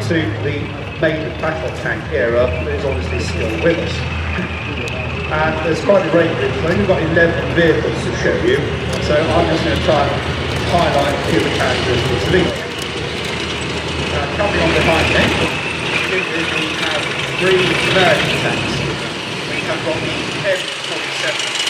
to the main battle tank era that is obviously still with us. And there's quite a range of it. We've only got 11 vehicles to show you, so I'm just going to try and highlight a few of the characteristics of each. Coming on behind me, we have 3 American tanks. We have got the M47.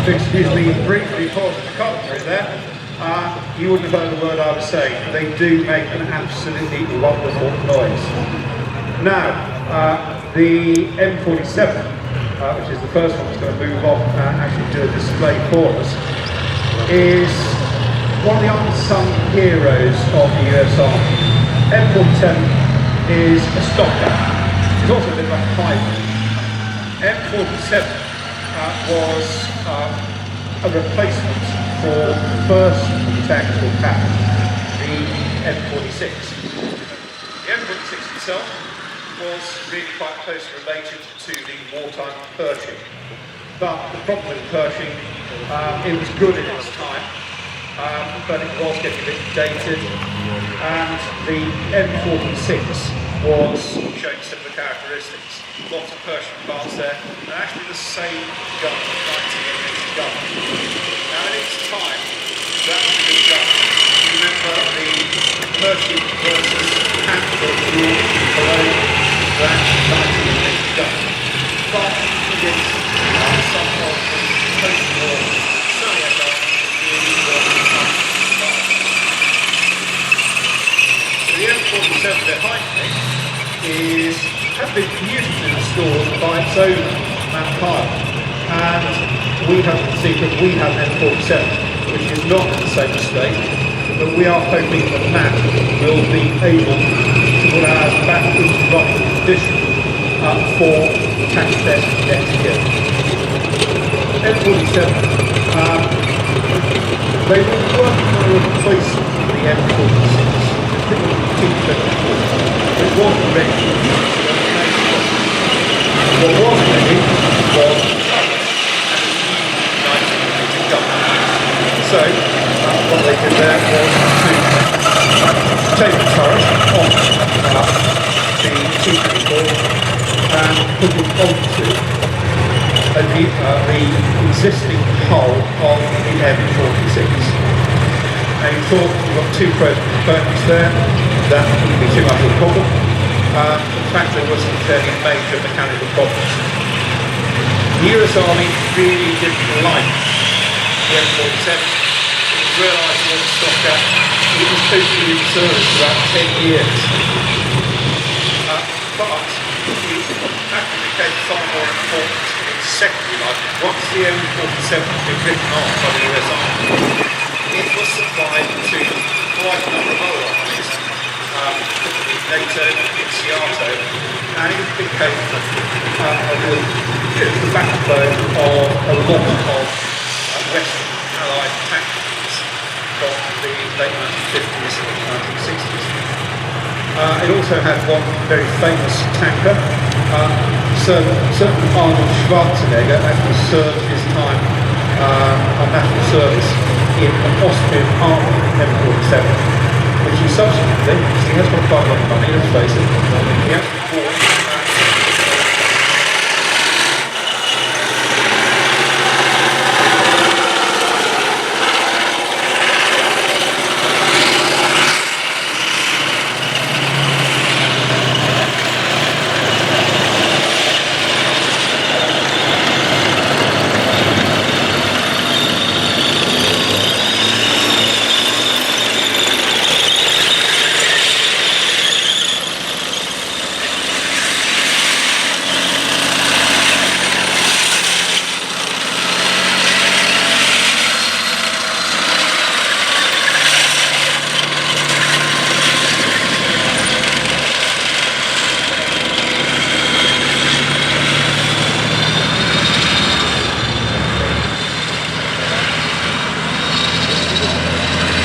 Excuse me, briefly pausing the commentary there. You wouldn't have heard the word I was saying. They do make an absolutely wonderful noise. Now, the M47, which is the first one that's going to move off and actually do a display for us, is one of the unsung heroes of the US Army. M47 is a stopgap. It's also a bit like a hybrid. M47 was a replacement for the first tactical pattern, the M46. The M46 itself was really quite closely related to the wartime Pershing. But the problem with Pershing, it was good in its time, but it was getting a bit dated, and the M46 was showing similar characteristics. Lots of Pershing parts there, and actually the same gun, 19mm gun. Now in its time, that was a good gun. Remember the Pershing versus Tankfest rule below that 19mm gun. But it is some of the post-war Soviet gun really the M47 behind me has been beautifully restored by its owner, Matt Kyle. And we have the secret, we have an M47, which is not in the same state, but we are hoping that Matt will be able to put ours back into running condition for Tankfest next year. M47, they were working on a replacement for the M46. It wasn't ready. What was ready was a 19mm gun. So what they did there was to take the turret off the T-24 and put it onto the existing hull of the M46. And you thought you've got 2 components there, that wouldn't be too much of a problem. In fact, there were some fairly major mechanical problems. The US Army really didn't like the M47. It was realised it was a stopgap. It was totally in service for about 10 years. But it actually became far more important in its secondary life. Once the M47 had been written off by the US Army, it was supplied to quite a number of other armies, particularly NATO, Seattle, and it became the backbone of a lot of Western Allied tactics from the late 1950s and 1960s. It also had one very famous tanker. Certain Arnold Schwarzenegger actually served his time on national service in an Austrian army in 1947, which he subsequently, because he has got quite a lot of money, let's face it, he actually bought.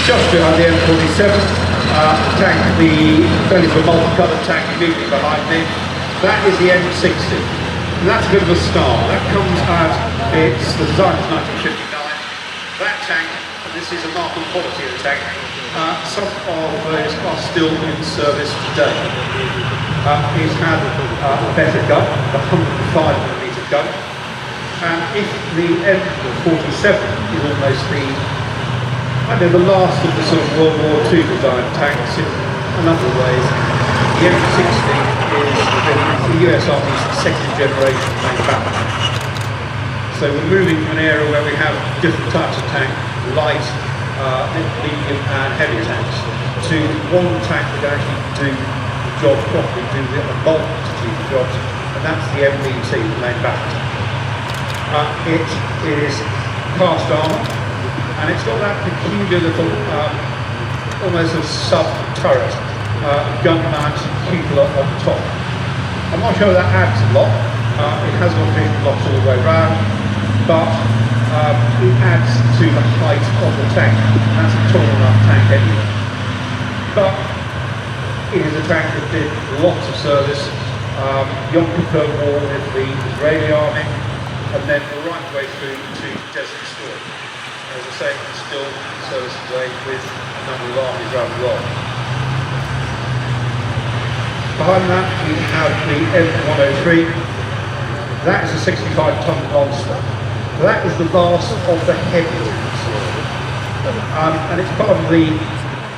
Just behind the M47, tank, the belly of a multicoloured tank immediately behind me. That is the M60. And that's a bit of a star. That comes out, the design is 1959. That tank, and this is a mark of quality of the tank, some of those are still in service today. It's had a better gun, a 105mm gun. And if the M47 is almost the last of the sort of World War II design tanks in a number of ways, the M60 is the US Army's second generation main battle. So we're moving from an era where we have different types of tank, light, medium and heavy tanks, to one tank that can actually do the job properly, do a multitude of jobs, and that's the MBT, the main battle tank. It is cast armour, and it's got that peculiar little, almost a sub-turret, gun mount cupola on top. I'm not sure that adds a lot. It has got vision blocks all the way around, but it adds to the height of the tank. That's a tall enough tank anyway. But it is a tank that did lots of service. Yom Kippur War with the Israeli army, and then right the way through to Desert Storm. As I say, it's still in service today with a number of armies around the world. Behind that we have the M103. That is a 65-ton monster. That is the last of the heavy tanks. And it's part of the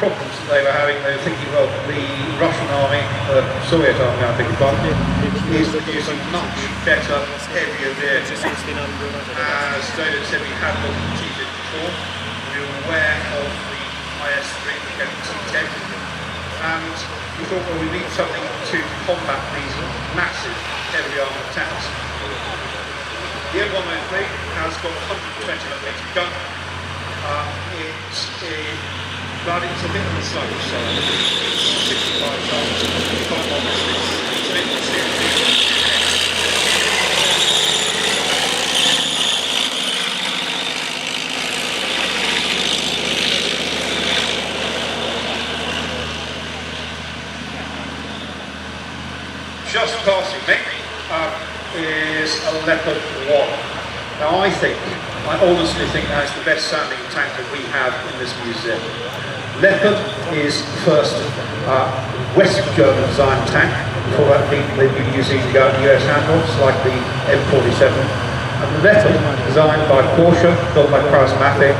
problems that they were having. They were thinking, well, the Russian army, the Soviet army, I think, is producing much better, heavier vehicles. As David said, we had looked at T-54. We were aware of the IS-3, the T-10, and we thought, well, we need something to combat these massive, heavy armoured tanks. The M103 has got a 120mm gun. But it's a bit on the sluggish side. It's 65 tons. Quite honestly, it's a bit more serious. Just passing me is a Leopard 1. Now I honestly think that's the best sounding tank that we have in this museum. Leopard is first West German designed tank. Before that they've been using US handhelds like the M47. And the Leopard, designed by Porsche, built by Krauss-Maffei,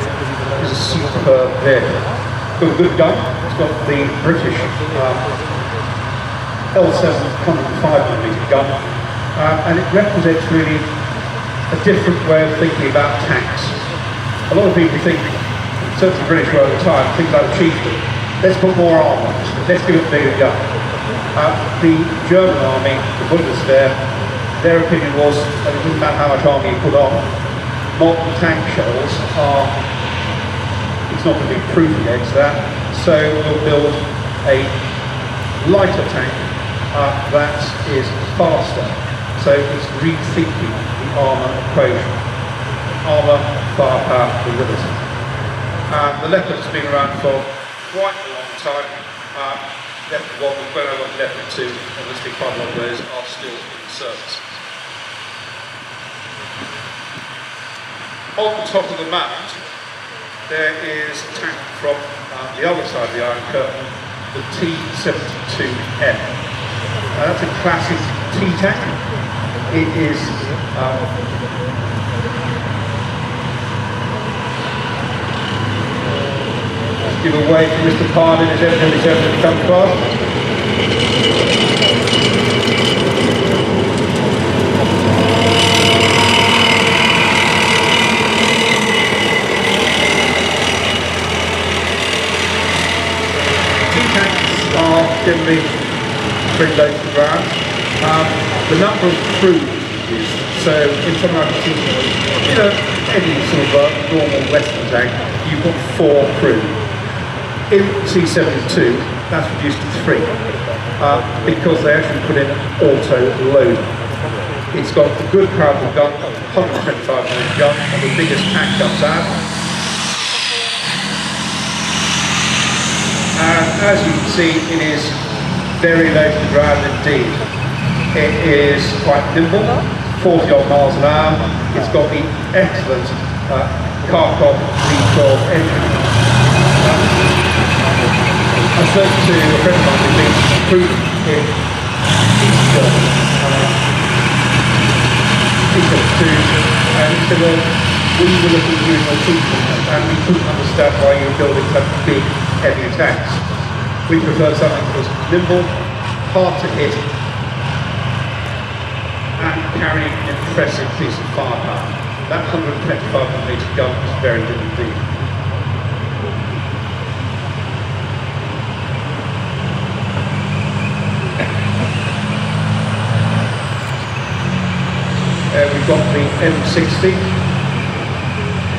is a superb vehicle. It's got a good gun. It's got the British L7 105mm gun, and it represents really a different way of thinking about tanks. A lot of people think, certainly the British were at the time, things like chieftain, let's put more armour, let's give it a bigger gun. The German army, the Bundeswehr, their opinion was that it doesn't matter how much army you put on, modern tank shells are, it's not going to be proof against that, so we'll build a lighter tank that is faster. So it's rethinking the armour equation. Armour, firepower, delivery. The Leopard's been around for quite a long time. Leopard 1 with when I got Leopard 2, obviously quite a lot of those are still in service. On top of the mound, there is a tank from the other side of the Iron Curtain, the T-72M. That's a classic T-tank. It is let's give away to Mr. Pardon as everybody's ever come across. Generally pretty low to the ground. The number of crew is, so in something like a any sort of normal Western tank, you've got 4 crew. In C-72, that's reduced to 3 because they actually put in auto load. It's got a good powerful gun, 125mm gun, and the biggest tank comes out. And as you can see, it is very low to the ground indeed. It is quite nimble, 40 odd miles an hour. It's got the excellent Kharkov V12 engine. I spoke to a friend of mine who lives in Poland in East Germany. He said and he said, well, we were looking at doing a treatment and we couldn't understand why you were building such big, heavy tanks. We prefer something that was nimble, hard to hit, and carrying an impressive piece of firepower. That 125mm gun is very good indeed. We've got the M60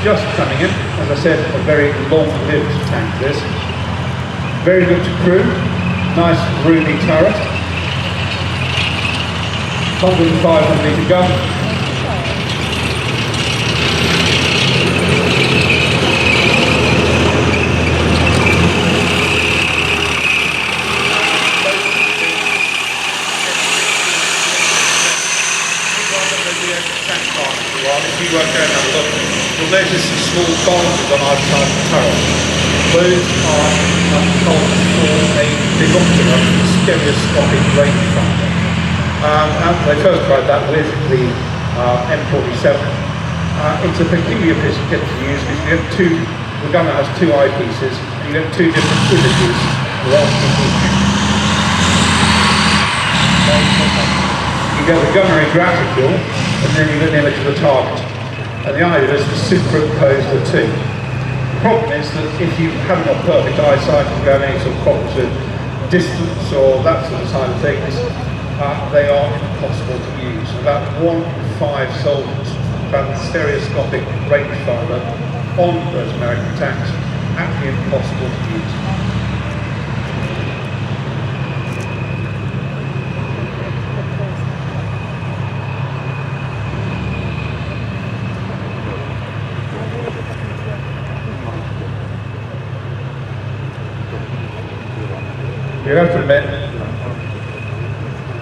just coming in. As I said, a very long-lived tank this. Very good to crew, nice roomy turret, 105mm gun. If you won't go and have a look, you'll notice some small bulges on either side of the turret. Those are bolts for a binocular stereoscopic rangefinder. And they first tried that with the M47. It's a peculiar piece of kit to use because you get the gunner has 2 eyepieces and you get 2 different images rather than each. You get the gunnery graticule and then you get an image of the target. And the idea is to superimpose the 2. The problem is that if you haven't got perfect eyesight and you have any sort of problems with distance or that sort of side of things, they are impossible to use. About 1 in 5 soldiers found the stereoscopic rangefinder on those American tanks actually impossible to use. You have to admit,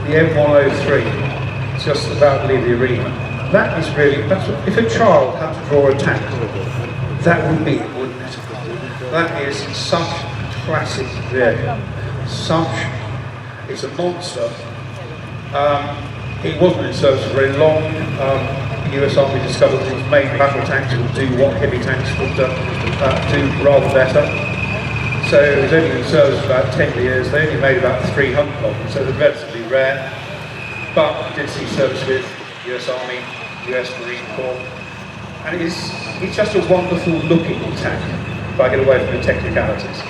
the M103 is just about to leave the arena. That is really, if a child had to draw a tank, that would be it, wouldn't it? That is such a classic vehicle. It's a monster. It wasn't in service for very long. The US Army discovered that its main battle tanks would do what heavy tanks would do rather better. So it was only in service for about 10 years. They only made about 300 of them, so they're relatively rare. But did see service with US Army, US Marine Corps, and it's just a wonderful looking tank, if I get away from the technicalities.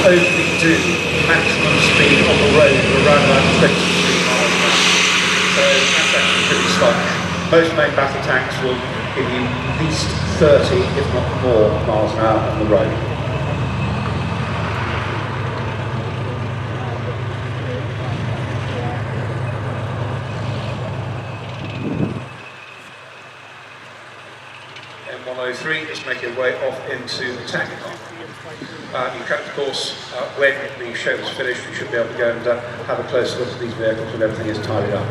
only do maximum speed on the road of around about 23 miles an hour. So that's actually pretty sluggish. Most main battle tanks will give you at least 30, if not more, miles an hour on the road. M103 is making its way off into the tank park. You can, of course, when the show is finished, you should be able to go and have a close look at these vehicles when everything is tidied up.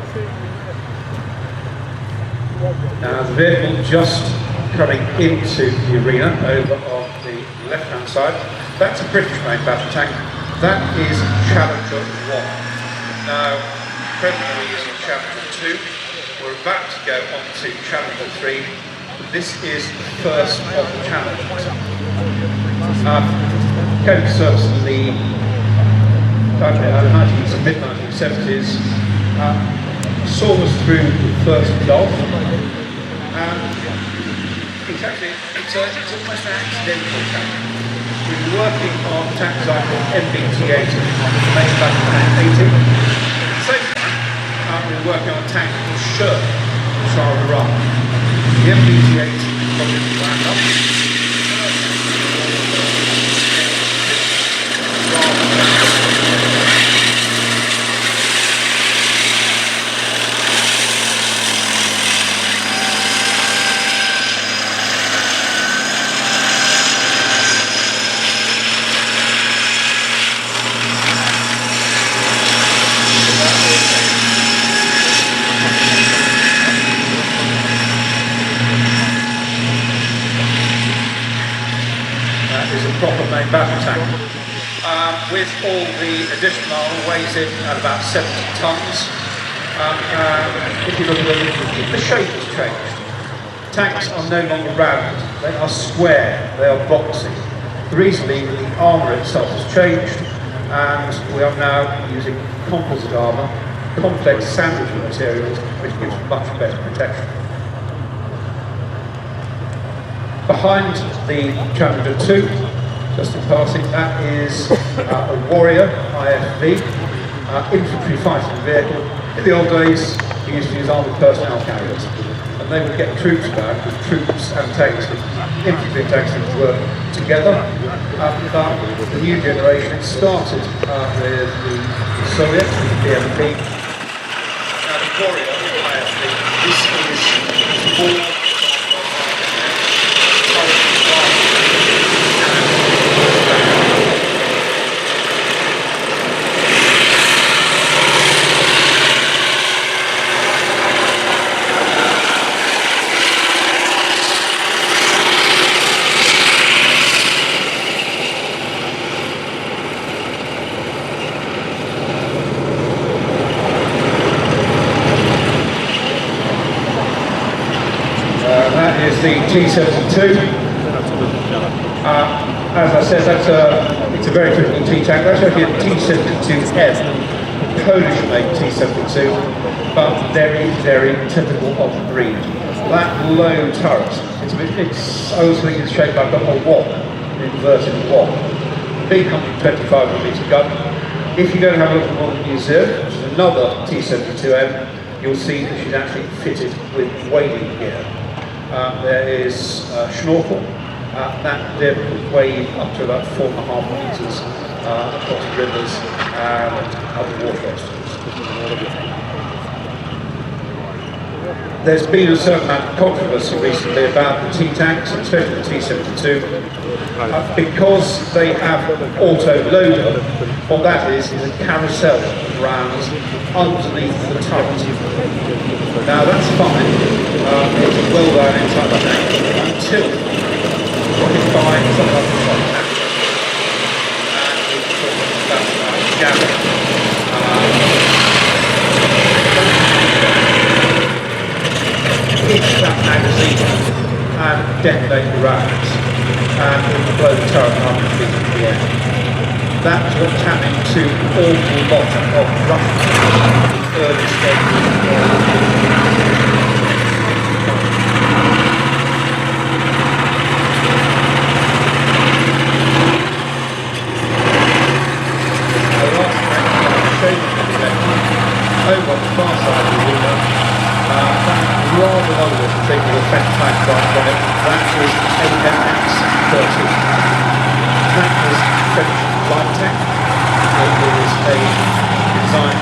Now, the vehicle just coming into the arena over on the left-hand side, that's a British main battle tank. That is Challenger 1. Now, presently we're using Challenger 2. We're about to go on to Challenger 3. This is the first of the Challengers. Came to service in the mid-1970s. Saw us through the first Gulf. It's almost an accidental tank. We've been working on tank design called MBT-80 on the main battle tank 80. At the same time, we've been working on a tank called Sherp, which are Iraq. The MBT-80 project wound up. Proper main battle tank. With all the additional armour, weighs in at about 70 tonnes. If you look at the shape has changed. Tanks are no longer round, they are square, they are boxy. The reason being that the armour itself has changed, and we are now using composite armour, complex sandwich materials, which gives much better protection. Behind the Challenger 2, just in passing, that is a Warrior IFV, infantry fighting vehicle. In the old days, we used to use armoured personnel carriers, and they would get troops back with troops and tanks, infantry and tanks would work together. The new generation, it started with the Soviet, the BMP. Now the Warrior IFV, this is more the T-72. As I said, it's a very typical T-tank. That's actually a T-72M, Polish-made T-72, but very, very typical of the breed. That low turret, I always think it's shaped like a wok, an inverted wok. Big 125mm gun. If you go and have a look at one museum, which is another T-72M, you'll see that she's actually fitted with wading gear. There is Schnorkel. That vehicle will wade up to about 4.5 metres across rivers and other waterways. There's been a certain amount of controversy recently about the T-tanks, especially the T-72, because they have an auto-loader. What that is a carousel of rounds underneath the turret. Now that's fine, it's a well-known inside the tank until you find something like the front tank. And we're talking about jamming. Hit that magazine and detonate the rounds and it will blow the turret 100 feet in the air. That's what's happening to an awful lot of Russian early stages. French light tank. It was a design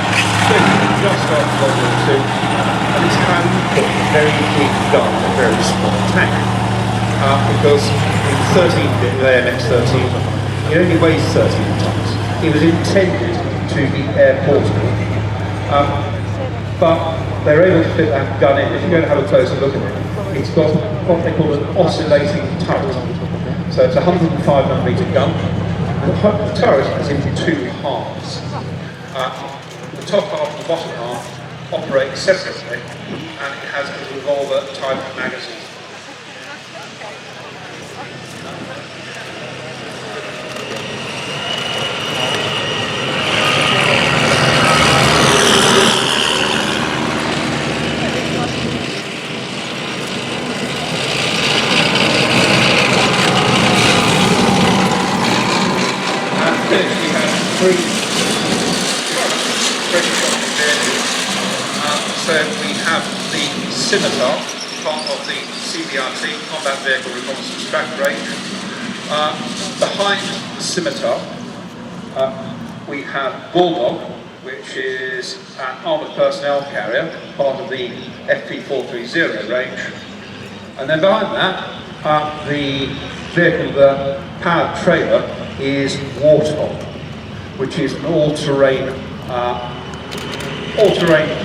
just after World War II, and it's how you put a very big gun in a very small tank. Because in 13 bit, the AMX-13, it only weighs 13 tons. It was intended to be air portable. But they're able to fit that gun in. If you go and have a closer look at it, it's got what they call an oscillating turret. So it's a 105mm gun. The turret is in two halves. The top half and the bottom half operate separately, and it has a revolver type magazine. So we have the Scimitar, part of the CBRT, Combat Vehicle Reconnaissance Track range. Behind the Scimitar, we have Bulldog, which is an armoured personnel carrier, part of the FP430 range. And then behind that, the vehicle, the powered trailer, is Warthog, which is an all-terrain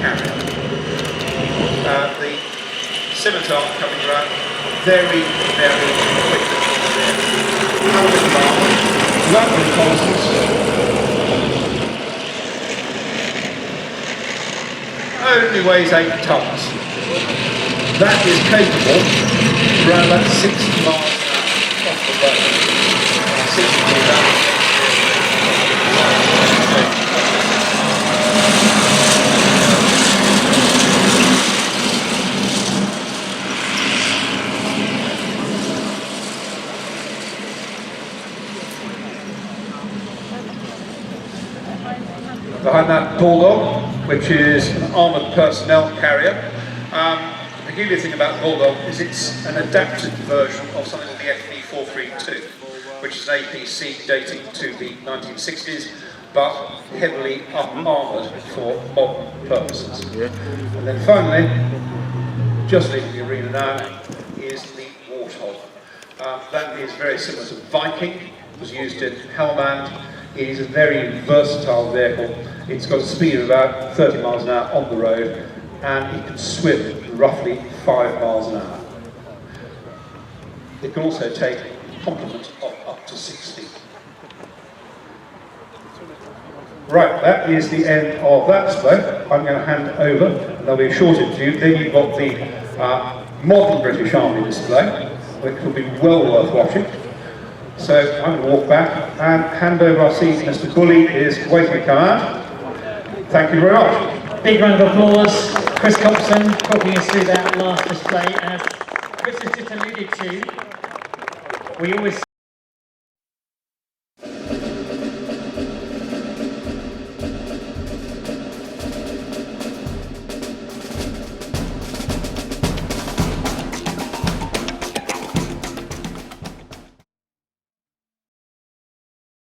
carrier. The Scimitar coming around very, very quickly. Rapid pulses. Only weighs 8 tons. That is capable around about 60 miles an hour off the road. 60 miles an hour. Behind that, Bulldog, which is an armoured personnel carrier. The peculiar thing about Bulldog is it's an adapted version of something called the FP432, which is an APC dating to the 1960s, but heavily up-armoured for modern purposes. And then finally, just leaving the arena now, is the Warthog. That is very similar to Viking. It was used in Helmand. It is a very versatile vehicle. It's got a speed of about 30 miles an hour on the road, and it can swim roughly 5 miles an hour. It can also take a complement of up to 60. Right, that is the end of that display. I'm going to hand over, and there'll be a short interview. Then you've got the modern British Army display, which will be well worth watching. So I'm going to walk back and hand over our seat. Mr. Bully is waiting to come out. Thank you very much. Big round of applause. Chris Compson talking us through that last display. As Chris has just alluded to, we always